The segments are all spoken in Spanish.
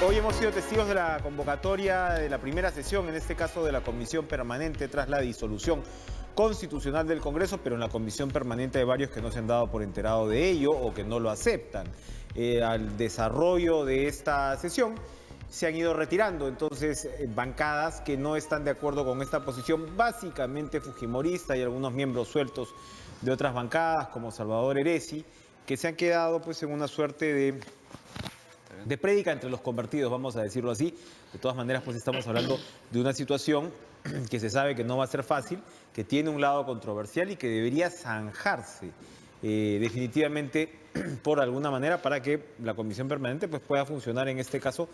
Hoy hemos sido testigos de la convocatoria de la primera sesión, en este caso de la Comisión Permanente tras la disolución constitucional del Congreso, pero en la Comisión Permanente hay varios que no se han dado por enterado de ello o que no lo aceptan. Al desarrollo de esta sesión se han ido retirando entonces bancadas que no están de acuerdo con esta posición, básicamente fujimorista, y algunos miembros sueltos de otras bancadas como Salvador Heresi, que se han quedado pues en una suerte de prédica entre los convertidos, vamos a decirlo así. De todas maneras, pues estamos hablando de una situación que se sabe que no va a ser fácil, que tiene un lado controversial y que debería zanjarse definitivamente por alguna manera para que la Comisión Permanente pues pueda funcionar en este caso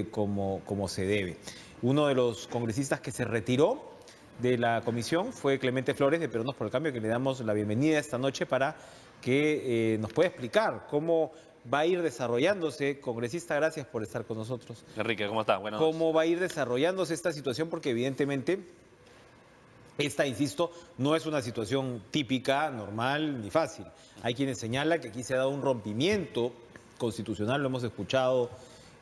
como se debe. Uno de los congresistas que se retiró de la comisión fue Clemente Flores de Peruanos por el Cambio, que le damos la bienvenida esta noche para que nos pueda explicar cómo va a ir desarrollándose. Congresista, gracias por estar con nosotros. Enrique, ¿cómo estás? Buenas noches. ¿Cómo va a ir desarrollándose esta situación? Porque evidentemente esta, insisto, no es una situación típica, normal ni fácil. Hay quienes señalan que aquí se ha dado un rompimiento constitucional, lo hemos escuchado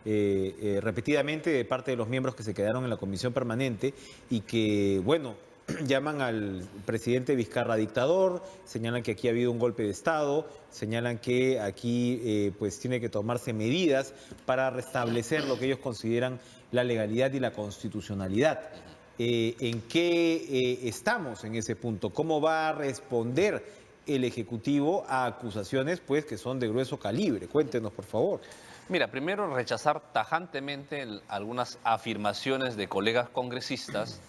repetidamente de parte de los miembros que se quedaron en la Comisión Permanente y que, bueno, llaman al presidente Vizcarra dictador, señalan que aquí ha habido un golpe de Estado, señalan que aquí pues tiene que tomarse medidas para restablecer lo que ellos consideran la legalidad y la constitucionalidad. ¿En qué estamos en ese punto? ¿Cómo va a responder el Ejecutivo a acusaciones pues que son de grueso calibre? Cuéntenos, por favor. Mira, primero rechazar tajantemente algunas afirmaciones de colegas congresistas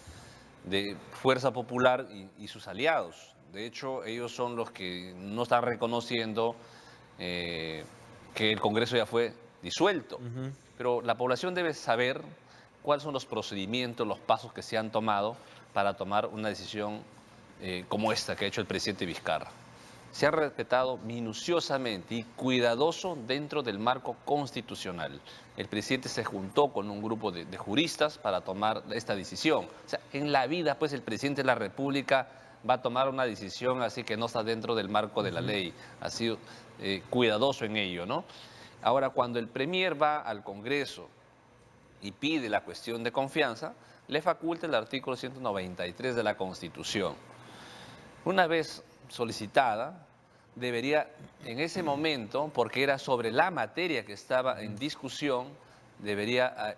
de Fuerza Popular y sus aliados. De hecho, ellos son los que no están reconociendo que el Congreso ya fue disuelto. Pero la población debe saber cuáles son los procedimientos, los pasos que se han tomado para tomar una decisión como esta que ha hecho el presidente Vizcarra. Se ha respetado minuciosamente y cuidadoso dentro del marco constitucional. El presidente se juntó con un grupo de juristas para tomar esta decisión. O sea, en la vida, pues, el presidente de la República va a tomar una decisión así que no está dentro del marco de la ley. Ha sido cuidadoso en ello, ¿no? Ahora, cuando el premier va al Congreso y pide la cuestión de confianza, le faculta el artículo 193 de la Constitución. Una vez solicitada, debería en ese momento, porque era sobre la materia que estaba en discusión, debería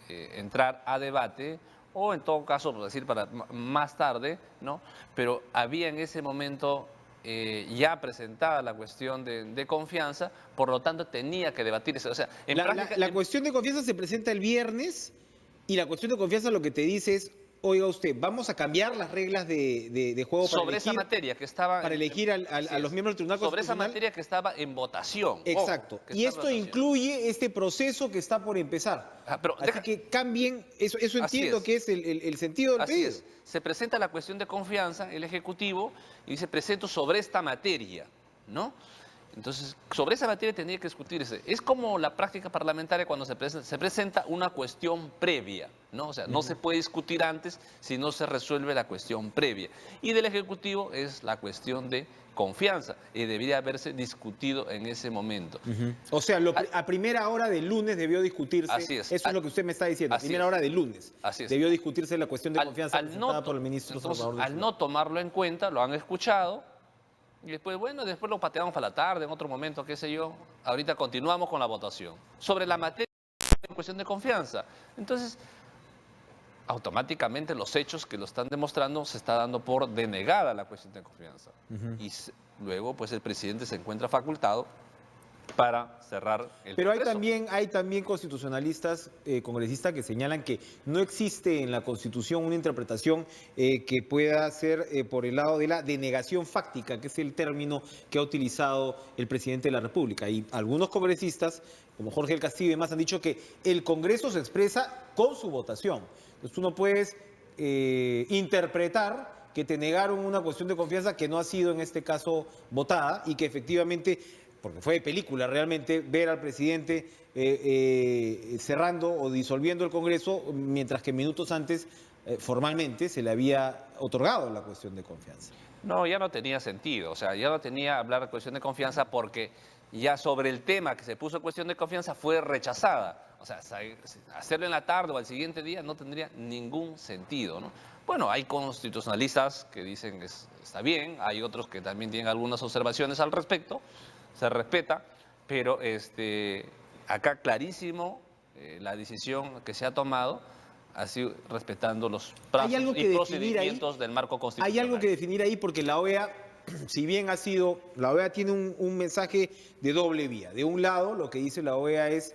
entrar a debate o en todo caso, por decir, para más tarde, ¿no? Pero había en ese momento ya presentada la cuestión de confianza, por lo tanto tenía que debatirse. O sea, la cuestión de confianza se presenta el viernes y la cuestión de confianza lo que te dice es: oiga usted, vamos a cambiar las reglas de juego sobre esa materia que estaba para elegir a los miembros del Tribunal Constitucional. Sobre esa materia que estaba en votación. Exacto. Y esto incluye este proceso que está por empezar. Así que cambien, eso entiendo que es el sentido del pedido. Así es. Se presenta la cuestión de confianza, el Ejecutivo, y dice: presento sobre esta materia, ¿no? Entonces, sobre esa materia tendría que discutirse. Es como la práctica parlamentaria cuando se presenta una cuestión previa, ¿no? O sea, no se puede discutir antes si no se resuelve la cuestión previa. Y del Ejecutivo es la cuestión de confianza y debería haberse discutido en ese momento. O sea, a primera hora del lunes debió discutirse. Así es. Eso es lo que usted me está diciendo. A primera hora del lunes. Así es. Debió discutirse la cuestión de confianza presentada por el ministro Salvador. Al no tomarlo en cuenta, lo han escuchado. Y después, bueno, después lo pateamos para la tarde, en otro momento, qué sé yo. Ahorita continuamos con la votación. Sobre la materia en cuestión de confianza. Entonces, automáticamente los hechos que lo están demostrando se está dando por denegada la cuestión de confianza. Y luego, pues, el presidente se encuentra facultado para cerrar el Pero Congreso. hay también constitucionalistas, congresistas, que señalan que no existe en la Constitución una interpretación que pueda ser por el lado de la denegación fáctica, que es el término que ha utilizado el presidente de la República. Y algunos congresistas, como Jorge del Castillo y demás, han dicho que el Congreso se expresa con su votación. Entonces tú no puedes interpretar que te negaron una cuestión de confianza que no ha sido en este caso votada y que efectivamente, porque fue de película realmente, ver al presidente cerrando o disolviendo el Congreso, mientras que minutos antes formalmente se le había otorgado la cuestión de confianza. No, ya no tenía sentido, o sea, ya no tenía hablar de cuestión de confianza porque ya sobre el tema que se puso cuestión de confianza fue rechazada. O sea, hacerlo en la tarde o al siguiente día no tendría ningún sentido, ¿no? Bueno, hay constitucionalistas que dicen que está bien, hay otros que también tienen algunas observaciones al respecto, se respeta, pero acá clarísimo la decisión que se ha tomado, así respetando los plazos y procedimientos del marco constitucional. Hay algo que definir ahí porque la OEA, si bien la OEA tiene un mensaje de doble vía. De un lado, lo que dice la OEA es,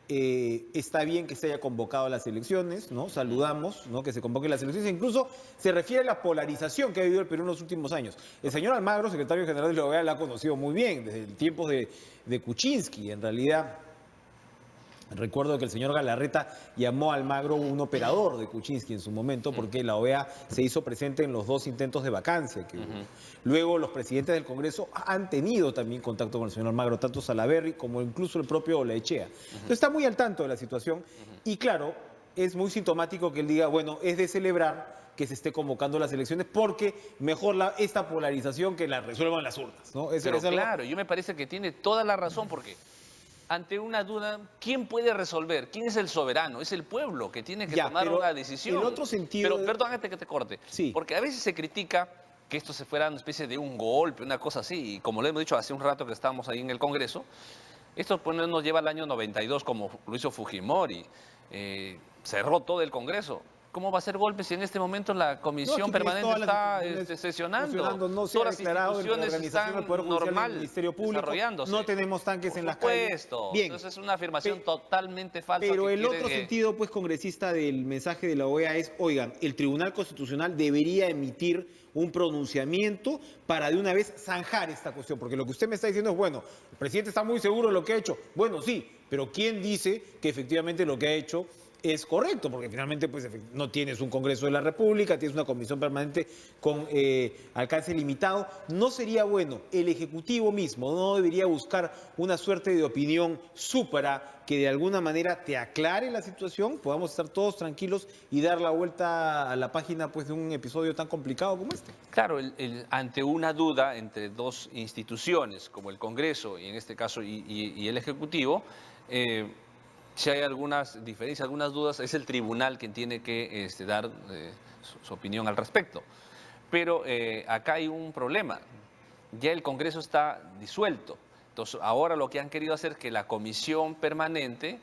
está bien que se haya convocado a las elecciones, ¿no? Saludamos, ¿no?, que se convoquen las elecciones. Incluso se refiere a la polarización que ha vivido el Perú en los últimos años. El señor Almagro, secretario general de la OEA, la ha conocido muy bien, desde el tiempo de Kuczynski, en realidad. Recuerdo que el señor Galarreta llamó a Almagro un operador de Kuczynski en su momento porque la OEA se hizo presente en los 2 intentos de vacancia que hubo. Luego los presidentes del Congreso han tenido también contacto con el señor Almagro, tanto Salaverry como incluso el propio Olaechea. Entonces está muy al tanto de la situación y claro, es muy sintomático que él diga, bueno, es de celebrar que se esté convocando las elecciones porque mejor esta polarización que la resuelvan las urnas, ¿no? Pero claro, yo me parece que tiene toda la razón porque ante una duda, ¿quién puede resolver? ¿Quién es el soberano? Es el pueblo que tiene que tomar una decisión. En otro sentido... Pero perdón, antes que te corte. Sí. Porque a veces se critica que esto se fuera una especie de un golpe, una cosa así. Y como le hemos dicho hace un rato que estábamos ahí en el Congreso, esto pues, no nos lleva al año 92 como lo hizo Fujimori. Cerró todo el Congreso. ¿Cómo va a ser golpe si en este momento la comisión permanente está sesionando? No se ha declarado en la organización del Poder Judicial normal, del Ministerio Público. Desarrollándose. No tenemos tanques en las calles. Bien. Entonces es una afirmación totalmente falsa. Pero el otro sentido, pues, congresista del mensaje de la OEA es, oigan, el Tribunal Constitucional debería emitir un pronunciamiento para de una vez zanjar esta cuestión. Porque lo que usted me está diciendo es, bueno, el presidente está muy seguro de lo que ha hecho. Bueno, sí, pero ¿quién dice que efectivamente lo que ha hecho es correcto? Porque finalmente pues, no tienes un Congreso de la República, tienes una comisión permanente con alcance limitado. ¿No sería bueno el Ejecutivo mismo, no debería buscar una suerte de opinión súpera que de alguna manera te aclare la situación, podamos estar todos tranquilos y dar la vuelta a la página pues, de un episodio tan complicado como este? Claro, ante una duda entre 2 instituciones, como el Congreso y en este caso y el Ejecutivo, si hay algunas diferencias, algunas dudas, es el tribunal quien tiene que dar su opinión al respecto. Pero acá hay un problema. Ya el Congreso está disuelto. Entonces, ahora lo que han querido hacer es que la comisión permanente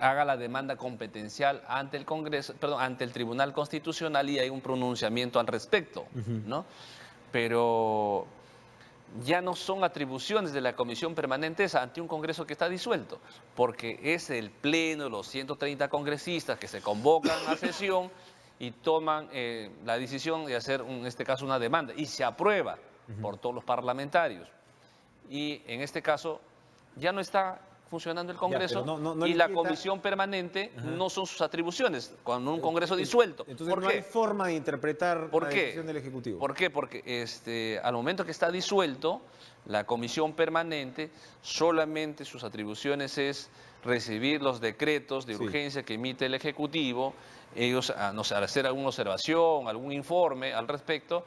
haga la demanda competencial ante el Congreso, perdón, ante el Tribunal Constitucional y hay un pronunciamiento al respecto, ¿no? Pero ya no son atribuciones de la comisión permanente ante un Congreso que está disuelto, porque es el pleno, los 130 congresistas que se convocan a sesión y toman la decisión de hacer, en este caso, una demanda, y se aprueba por todos los parlamentarios. Y en este caso ya no está funcionando el Congreso y la comisión permanente no son sus atribuciones con un Congreso disuelto. Entonces no hay forma de interpretar la decisión del Ejecutivo. ¿Por qué? Porque al momento que está disuelto, la comisión permanente solamente sus atribuciones es recibir los decretos de urgencia que emite el Ejecutivo, ellos no sé, al hacer alguna observación, algún informe al respecto,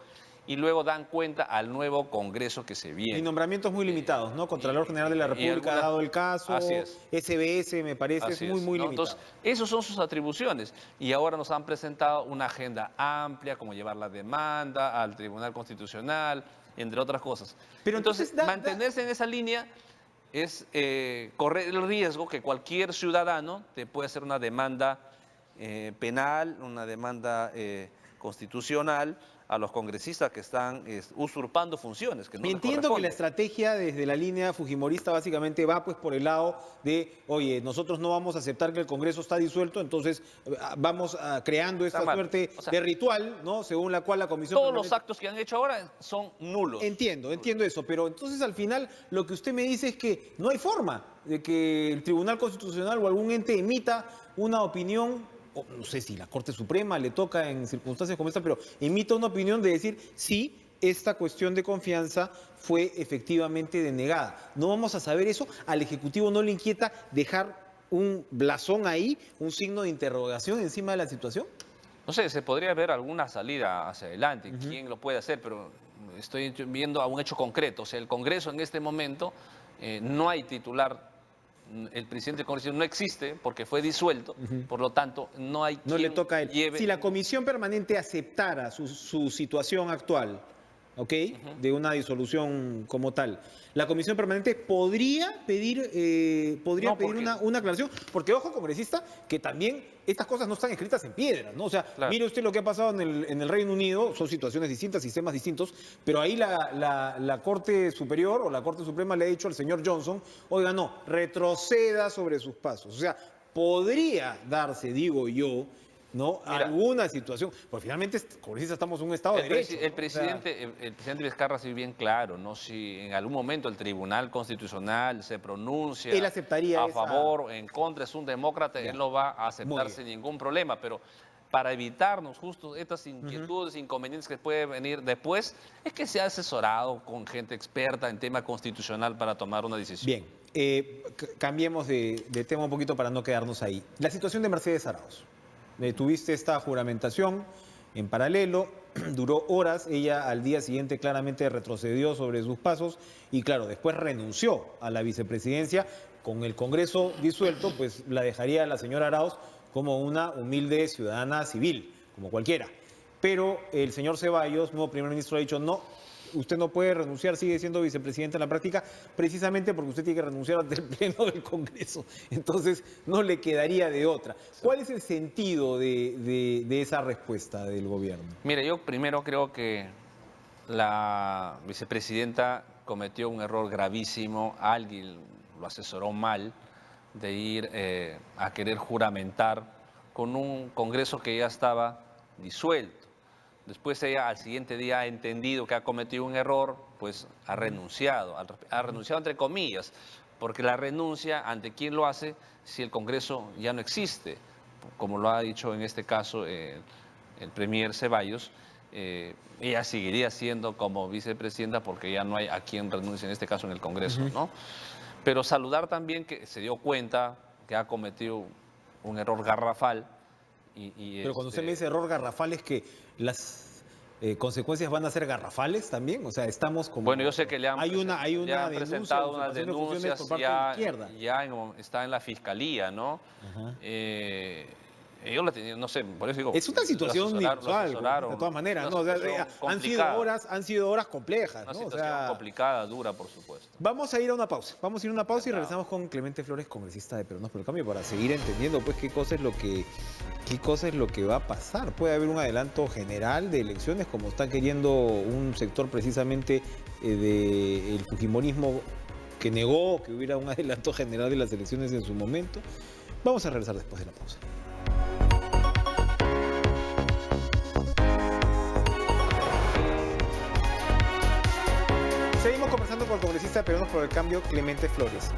y luego dan cuenta al nuevo Congreso que se viene. Y nombramientos muy limitados, ¿no? Contralor General de la República ha dado el caso, así es. SBS me parece, es muy limitado. Entonces, esas son sus atribuciones. Y ahora nos han presentado una agenda amplia, como llevar la demanda al Tribunal Constitucional, entre otras cosas. Pero entonces mantenerse en esa línea es correr el riesgo que cualquier ciudadano te puede hacer una demanda penal, una demanda constitucional, a los congresistas que están usurpando funciones que no les Entiendo que la estrategia desde la línea fujimorista básicamente va pues por el lado de, oye, nosotros no vamos a aceptar que el Congreso está disuelto, entonces vamos creando esta suerte de ritual, ¿no? Según la cual la comisión... Todos los actos que han hecho ahora son nulos. Entiendo eso, pero entonces al final lo que usted me dice es que no hay forma de que el Tribunal Constitucional o algún ente emita una opinión, no sé si la Corte Suprema le toca en circunstancias como esta, pero emita una opinión de decir, sí, esta cuestión de confianza fue efectivamente denegada. No vamos a saber eso. Al Ejecutivo no le inquieta dejar un blasón ahí, un signo de interrogación encima de la situación. No sé, se podría ver alguna salida hacia adelante, quién lo puede hacer, pero estoy viendo a un hecho concreto. O sea, el Congreso en este momento no hay titular el presidente del Congreso no existe porque fue disuelto, por lo tanto, no hay No quien le toca a él. lleve... Si la comisión permanente aceptara su situación actual, ¿ok? De una disolución como tal, la comisión permanente podría pedir, No, porque- una aclaración, porque ojo, congresista, que también estas cosas no están escritas en piedra, ¿no? O sea, Claro. mire usted lo que ha pasado en el Reino Unido, son situaciones distintas, sistemas distintos, pero ahí la Corte Superior o la Corte Suprema le ha dicho al señor Johnson, oiga, no, retroceda sobre sus pasos. O sea, podría darse, digo yo, ¿no? Mira, alguna situación, porque finalmente, congresista, estamos en un Estado de Derecho. ¿no? El presidente Vizcarra sí bien claro, ¿no? Si en algún momento el Tribunal Constitucional se pronuncia Él aceptaría a esa- favor o en contra, es un demócrata, Ya. él lo va a Muy aceptar bien. sin ningún problema, pero para evitarnos justo estas inquietudes, inconvenientes que pueden venir después, es que se ha asesorado con gente experta en tema constitucional para tomar una decisión. Bien, cambiemos de tema un poquito para no quedarnos ahí. La situación de Mercedes Arauz. Tuviste esta juramentación en paralelo, duró horas, ella al día siguiente claramente retrocedió sobre sus pasos y claro, después renunció a la vicepresidencia. Con el Congreso disuelto, pues la dejaría la señora Arauz como una humilde ciudadana civil, como cualquiera. Pero el señor Ceballos, nuevo primer ministro, ha dicho no. Usted no puede renunciar, sigue siendo vicepresidente en la práctica, precisamente porque usted tiene que renunciar ante el Pleno del Congreso. Entonces, no le quedaría de otra. ¿Cuál es el sentido de esa respuesta del gobierno? Mire, yo primero creo que la vicepresidenta cometió un error gravísimo, alguien lo asesoró mal de ir a querer juramentar con un Congreso que ya estaba disuelto. Después ella al siguiente día ha entendido que ha cometido un error, pues ha renunciado entre comillas, porque la renuncia, ¿ante quién lo hace si el Congreso ya no existe? Como lo ha dicho en este caso el premier Ceballos, ella seguiría siendo como vicepresidenta porque ya no hay a quien renuncie en este caso en el Congreso, ¿no? Pero saludar también que se dio cuenta que ha cometido un error garrafal. Pero cuando usted me dice error garrafal, es que las consecuencias van a ser garrafales también. O sea, estamos como. Bueno, yo sé que le han hay una presentado unas denuncia de usurpación de denuncias funciones por parte de la izquierda. está en la fiscalía, ¿no? Ajá. Yo la tenía, no sé, por eso digo. Es una situación lo inusual, asesoraron, de todas maneras, una ¿no? O sea, situación han sido horas complejas, Una ¿no? O situación sea, complicada, dura, por supuesto. vamos a ir a una pausa. Vamos a ir a una pausa y Claro. regresamos con Clemente Flores, congresista de Peruanos por el Cambio, para seguir entendiendo pues qué cosa es lo que va a pasar. Puede haber un adelanto general de elecciones, como está queriendo un sector precisamente del fujimorismo que negó que hubiera un adelanto general de las elecciones en su momento. Vamos a regresar después de la pausa. Seguimos conversando con el congresista de Peruanos por el Cambio, Clemente Flores.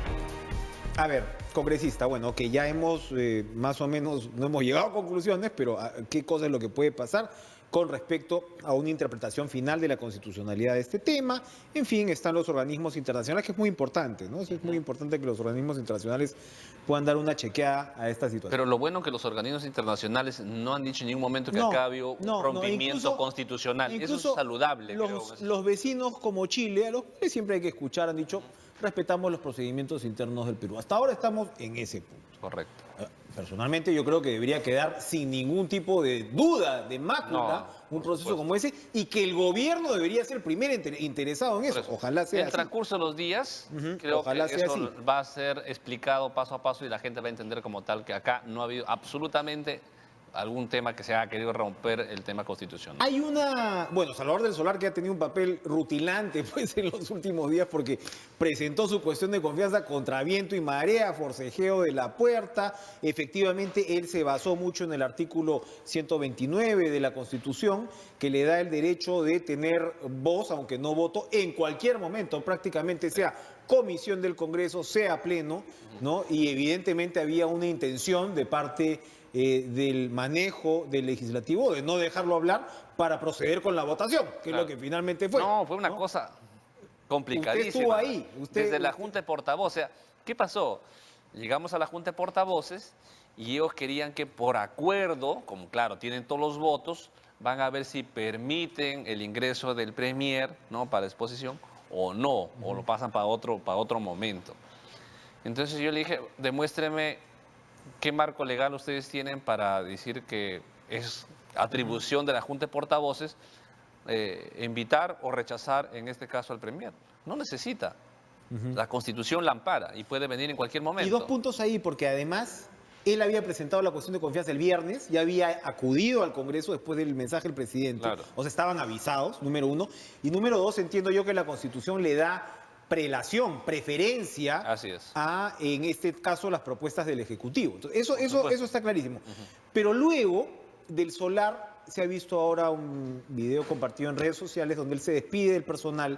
A ver, congresista, bueno, que ya hemos más o menos, no hemos llegado a conclusiones, pero ¿qué cosa es lo que puede pasar con respecto a una interpretación final de la constitucionalidad de este tema? En fin, están los organismos internacionales, que es muy importante, ¿no? Es muy importante que los organismos internacionales puedan dar una chequeada a esta situación. Pero lo bueno es que los organismos internacionales no han dicho en ningún momento que acá había un rompimiento constitucional. Eso es saludable, creo. Los vecinos como Chile, a los que siempre hay que escuchar, han dicho, respetamos los procedimientos internos del Perú. Hasta ahora estamos en ese punto. Correcto. Personalmente yo creo que debería quedar sin ningún tipo de duda, de mácula, un proceso como ese, y que el gobierno debería ser el primer interesado en eso. Ojalá sea En el así. transcurso de los días, creo Ojalá que sea eso así. va a ser explicado paso a paso y la gente va a entender como tal que acá no ha habido absolutamente algún tema que se haya querido romper el tema constitucional. Hay bueno, Salvador del Solar, que ha tenido un papel rutilante pues en los últimos días porque presentó su cuestión de confianza contra viento y marea, forcejeo de la puerta. Efectivamente, él se basó mucho en el artículo 129 de la Constitución, que le da el derecho de tener voz, aunque no voto, en cualquier momento, prácticamente sea comisión del Congreso, sea pleno, ¿no? Y evidentemente había una intención de parte del manejo del legislativo de no dejarlo hablar para proceder con la votación, que es lo que finalmente fue. No, fue una cosa complicadísima. Usted estuvo ahí. Desde la Junta de Portavoces. O sea, ¿qué pasó? Llegamos a la Junta de Portavoces y ellos querían que por acuerdo, como claro, tienen todos los votos, van a ver si permiten el ingreso del premier, ¿no?, para exposición o no, o lo pasan para otro momento. Entonces yo le dije, demuéstreme qué marco legal ustedes tienen para decir que es atribución de la Junta de Portavoces invitar o rechazar, en este caso, al Premier. No necesita. La Constitución la ampara y puede venir en cualquier momento. Y dos puntos ahí, porque además él había presentado la cuestión de confianza el viernes, ya había acudido al Congreso después del mensaje del presidente. Claro. O sea, estaban avisados, número uno. Y número dos, entiendo yo que la Constitución le da prelación, preferencia Así es. a, en este caso, las propuestas del Ejecutivo. Entonces, eso supuesto. está clarísimo. Pero luego del solar se ha visto ahora un video compartido en redes sociales donde él se despide del personal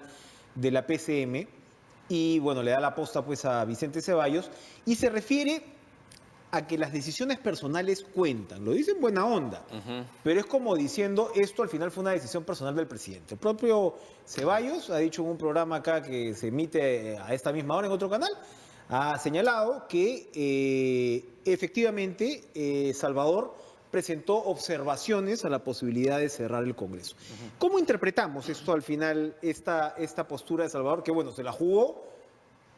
de la PCM y, bueno, le da la posta pues a Vicente Ceballos y se refiere a que las decisiones personales cuentan. Lo dice en buena onda, pero es como diciendo, esto al final fue una decisión personal del presidente. El propio Ceballos ha dicho en un programa acá que se emite a esta misma hora en otro canal, ha señalado que efectivamente Salvador presentó observaciones a la posibilidad de cerrar el Congreso. ¿Cómo interpretamos esto al final, esta postura de Salvador, que bueno, se la jugó,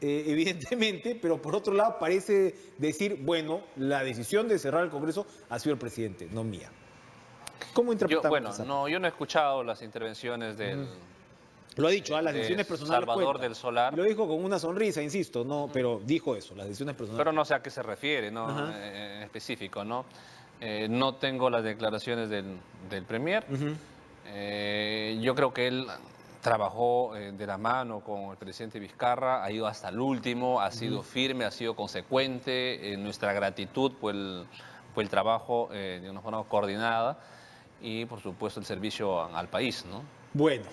evidentemente, pero por otro lado parece decir, bueno, la decisión de cerrar el Congreso ha sido el presidente, no mía? ¿Cómo interpretamos eso? Yo no he escuchado las intervenciones del... Lo ha dicho, las decisiones personales Salvador cuentan. del Solar. Y lo dijo con una sonrisa, insisto, no, pero dijo eso, las decisiones personales. Pero no sé a qué se refiere, ¿no? En específico, ¿no? No tengo las declaraciones del Premier. Yo creo que él trabajó de la mano con el presidente Vizcarra, ha ido hasta el último, ha sido firme, ha sido consecuente. Nuestra gratitud por el trabajo de una forma coordinada y, por supuesto, el servicio al país, ¿no? Bueno,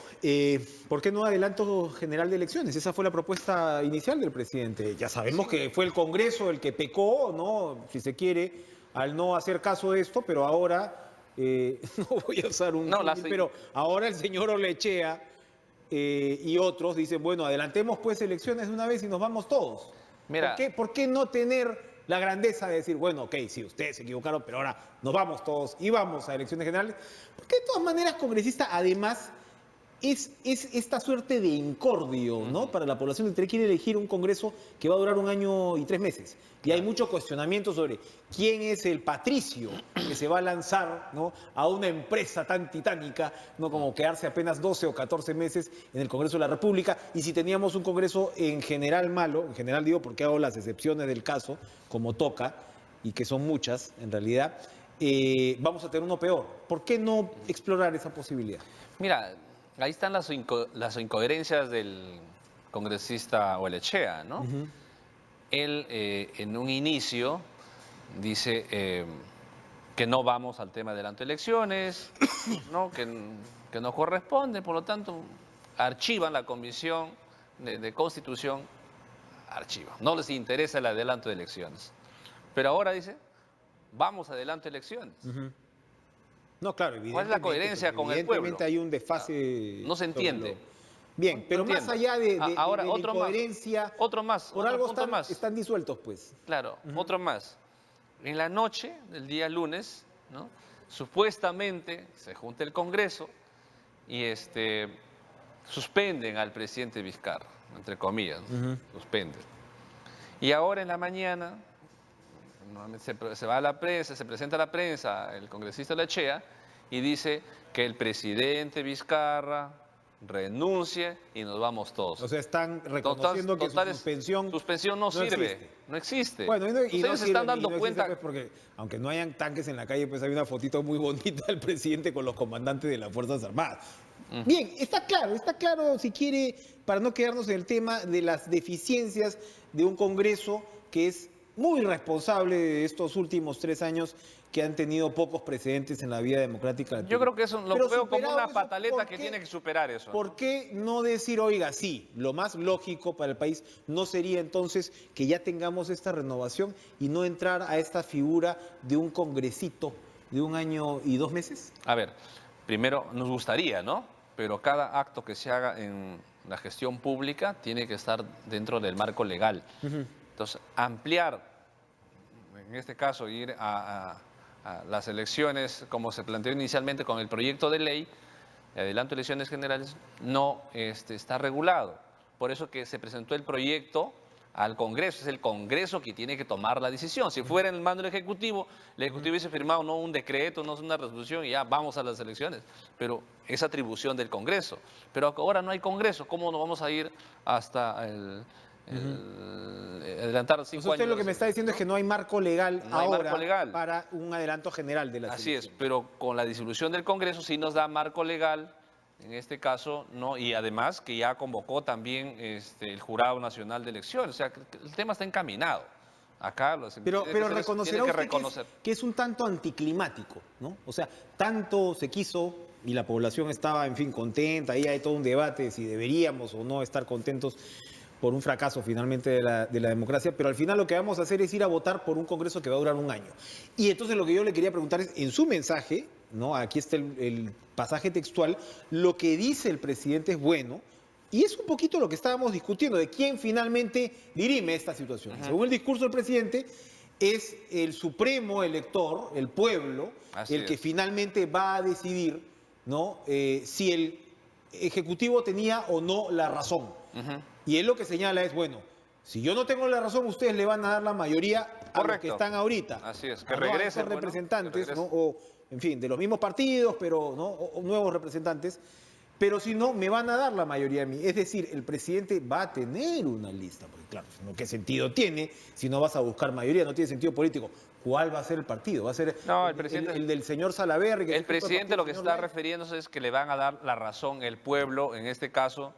¿por qué no adelanto general de elecciones? Esa fue la propuesta inicial del presidente. Ya sabemos que fue el Congreso el que pecó, ¿no? Si se quiere, al no hacer caso de esto, pero ahora, no voy a usar un... pero ahora el señor Orlechea y otros dicen, bueno, adelantemos pues elecciones de una vez y nos vamos todos. Mira, ¿Por qué no tener la grandeza de decir, bueno, ok, sí, ustedes se equivocaron, pero ahora nos vamos todos y vamos a elecciones generales? Porque de todas maneras, congresista, además, es esta suerte de incordio, ¿no? Para la población que quiere elegir un Congreso que va a durar 1 año y 3 meses. Y hay mucho cuestionamiento sobre quién es el patricio que se va a lanzar, ¿no?, a una empresa tan titánica, ¿no?, como quedarse apenas 12 o 14 meses en el Congreso de la República. Y si teníamos un Congreso en general malo, en general digo porque hago las excepciones del caso, como toca, y que son muchas en realidad, vamos a tener uno peor. ¿Por qué no explorar esa posibilidad? Mira, ahí están las incoherencias del congresista Orlechea, ¿no? Él, en un inicio, dice que no vamos al tema de adelanto de elecciones, ¿no? Que no corresponde, por lo tanto, archivan la Comisión de Constitución, archivan. No les interesa el adelanto de elecciones. Pero ahora dice, vamos a adelanto de elecciones. No, claro, evidentemente. ¿Cuál es la coherencia con el pueblo? Evidentemente hay un desfase. No se entiende. Bien, pero más allá de ahora, la incoherencia, otro más, por algo están disueltos, pues. Claro, otro más. En la noche del día lunes, ¿no?, supuestamente se junta el Congreso y suspenden al presidente Vizcarra, entre comillas, suspenden. Y ahora en la mañana se va a la prensa, se presenta a la prensa el congresista Orlechea y dice que el presidente Vizcarra renuncie y nos vamos todos. O sea, están reconociendo que su suspensión no sirve, no existe. Bueno, ustedes se están dando cuenta. Pues, porque aunque no hayan tanques en la calle, pues hay una fotito muy bonita del presidente con los comandantes de las Fuerzas Armadas. Bien, está claro, si quiere, para no quedarnos en el tema de las deficiencias de un Congreso que es muy responsable de estos últimos 3 años que han tenido pocos precedentes en la vida democrática. Yo creo que eso lo veo como una pataleta que tiene que superar eso. ¿Por qué no decir, oiga, sí, lo más lógico para el país no sería entonces que ya tengamos esta renovación y no entrar a esta figura de un congresito de 1 año y 2 meses? A ver, primero nos gustaría, ¿no? Pero cada acto que se haga en la gestión pública tiene que estar dentro del marco legal. Entonces, ampliar, en este caso, ir a las elecciones, como se planteó inicialmente con el proyecto de ley, de adelanto de elecciones generales, no está regulado. Por eso que se presentó el proyecto al Congreso. Es el Congreso que tiene que tomar la decisión. Si fuera en el mando del Ejecutivo, el Ejecutivo hubiese firmado no un decreto, no una resolución y ya vamos a las elecciones. Pero es atribución del Congreso. Pero ahora no hay Congreso. ¿Cómo nos vamos a ir hasta adelantar 5 años? Usted lo que me está diciendo es que no hay marco legal No hay ahora marco legal para un adelanto general de la Así es, pero con la disolución del Congreso sí nos da marco legal, en este caso, no, y además que ya convocó también el Jurado Nacional de Elecciones, o sea, que el tema está encaminado. Acá Pero reconocerá tiene que usted reconocer. que es un tanto anticlimático, ¿no? O sea, tanto se quiso y la población estaba, en fin, contenta, ahí hay todo un debate de si deberíamos o no estar contentos por un fracaso finalmente de la democracia, pero al final lo que vamos a hacer es ir a votar por un Congreso que va a durar un año. Y entonces lo que yo le quería preguntar es, en su mensaje, ¿no? Aquí está el pasaje textual, lo que dice el presidente es bueno, y es un poquito lo que estábamos discutiendo, de quién finalmente dirime esta situación. Según el discurso del presidente, es el supremo elector, el pueblo, el que finalmente va a decidir, ¿no? Si el Ejecutivo tenía o no la razón. Y él lo que señala es, bueno, si yo no tengo la razón, ustedes le van a dar la mayoría a los que están ahorita. Así es, que regresen regresen, representantes, que ¿no? O, en fin, de los mismos partidos, pero ¿no? O nuevos representantes. Pero si no, me van a dar la mayoría a mí. Es decir, el presidente va a tener una lista. Porque claro, ¿qué sentido tiene si no vas a buscar mayoría? No tiene sentido político. ¿Cuál va a ser el partido? ¿Va a ser el del señor Salaverry? El presidente lo que está refiriéndose es que le van a dar la razón el pueblo, en este caso.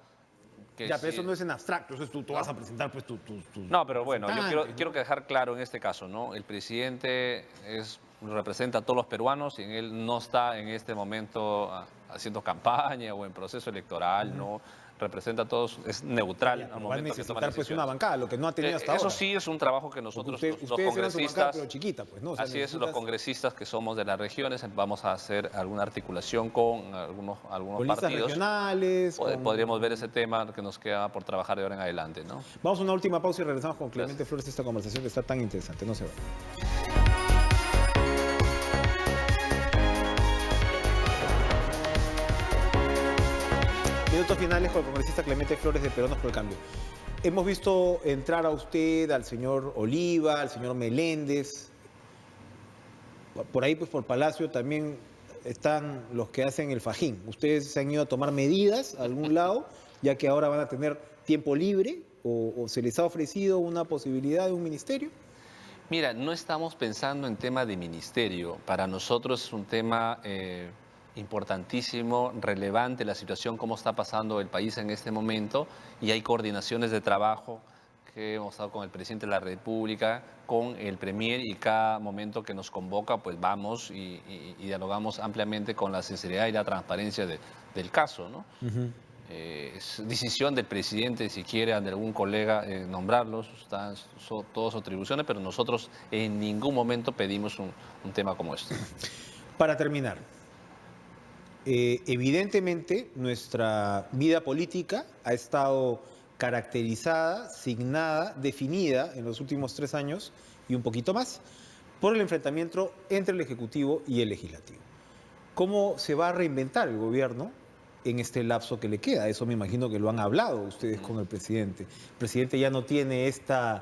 Ya, pero eso no es en abstracto, eso es tú vas a presentar pues tu No, pero bueno, yo quiero dejar claro en este caso, ¿no? El presidente representa a todos los peruanos y él no está en este momento haciendo campaña o en proceso electoral, ¿no? Representa a todos, es neutral al momento que toma la decisión. Pues una bancada, lo que no ha tenido hasta ahora. Eso sí es un trabajo que nosotros, los congresistas, bancada, pero chiquita, pues, ¿no? O sea, así es, los congresistas que somos de las regiones, vamos a hacer alguna articulación con algunos partidos regionales. Podríamos ver ese tema que nos queda por trabajar de ahora en adelante, ¿no? Vamos a una última pausa y regresamos con Clemente Flores, esta conversación que está tan interesante, no se va. Minutos finales con el congresista Clemente Flores de Peruanos por el Cambio. Hemos visto entrar a usted, al señor Oliva, al señor Meléndez. Por ahí, pues por Palacio también están los que hacen el fajín. ¿Ustedes se han ido a tomar medidas a algún lado, ya que ahora van a tener tiempo libre o se les ha ofrecido una posibilidad de un ministerio? Mira, no estamos pensando en tema de ministerio. Para nosotros es un tema importantísimo, relevante la situación, cómo está pasando el país en este momento, y hay coordinaciones de trabajo que hemos estado con el presidente de la República, con el premier, y cada momento que nos convoca, pues vamos y dialogamos ampliamente con la sinceridad y la transparencia del caso, ¿no? Es decisión del presidente si quiere de algún colega nombrarlos, son todas atribuciones, pero nosotros en ningún momento pedimos un tema como este. Para terminar, evidentemente nuestra vida política ha estado caracterizada, signada, definida en los últimos 3 años y un poquito más por el enfrentamiento entre el Ejecutivo y el Legislativo. ¿Cómo se va a reinventar el gobierno en este lapso que le queda? Eso me imagino que lo han hablado ustedes con el presidente. El presidente ya no tiene este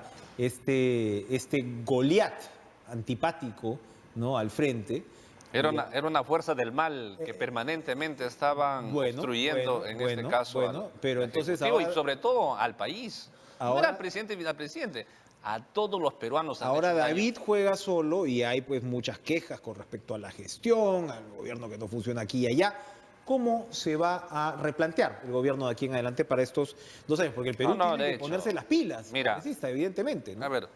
Goliat antipático, ¿no?, al frente. Era una fuerza del mal que permanentemente estaban construyendo en este caso pero entonces ahora, y sobre todo al país. No era al presidente y vicepresidente, a todos los peruanos. Ahora David juega solo y hay pues muchas quejas con respecto a la gestión, al gobierno que no funciona aquí y allá. ¿Cómo se va a replantear el gobierno de aquí en adelante para estos 2 años? Porque el Perú tiene que ponerse las pilas, mira, evidentemente, ¿no? A ver,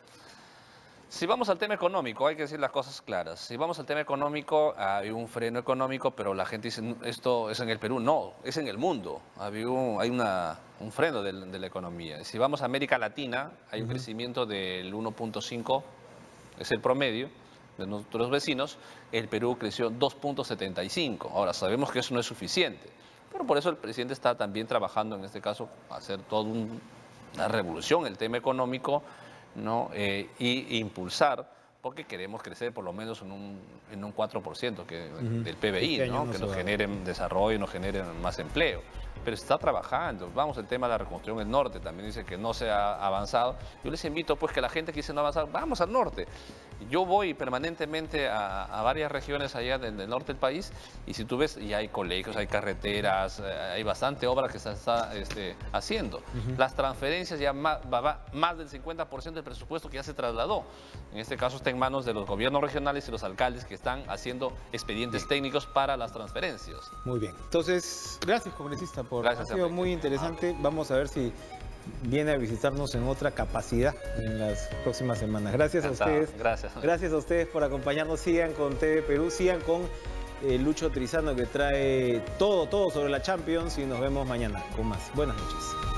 si vamos al tema económico, hay que decir las cosas claras. Si vamos al tema económico, hay un freno económico, pero la gente dice, esto es en el Perú. No, es en el mundo. Hay un freno de la economía. Si vamos a América Latina, hay un crecimiento del 1.5, es el promedio de nuestros vecinos. El Perú creció 2.75. Ahora, sabemos que eso no es suficiente, pero por eso el presidente está también trabajando, en este caso, a hacer toda una revolución, el tema económico, ¿no? Y impulsar, porque queremos crecer por lo menos en un 4% del PBI, ¿no? Que nos generen desarrollo, nos generen más empleo. pero se está trabajando. Vamos, el tema de la reconstrucción del norte, también dice que no se ha avanzado. Yo les invito pues que la gente que dice no avanzar, vamos al norte. Yo voy permanentemente a varias regiones allá del norte del país y si tú ves, ya hay colegios, hay carreteras, hay bastante obra que se está haciendo. Las transferencias ya va más del 50% del presupuesto que ya se trasladó. En este caso está en manos de los gobiernos regionales y los alcaldes que están haciendo expedientes técnicos para las transferencias. Muy bien. Entonces, gracias, congresista, Gracias, ha sido Enrique. muy interesante. Vamos a ver si viene a visitarnos en otra capacidad en las próximas semanas. Gracias Encantado. a ustedes. Gracias. Gracias a ustedes por acompañarnos. Sigan con TV Perú, sigan con Lucho Trizano, que trae todo sobre la Champions, y nos vemos mañana con más. Buenas noches.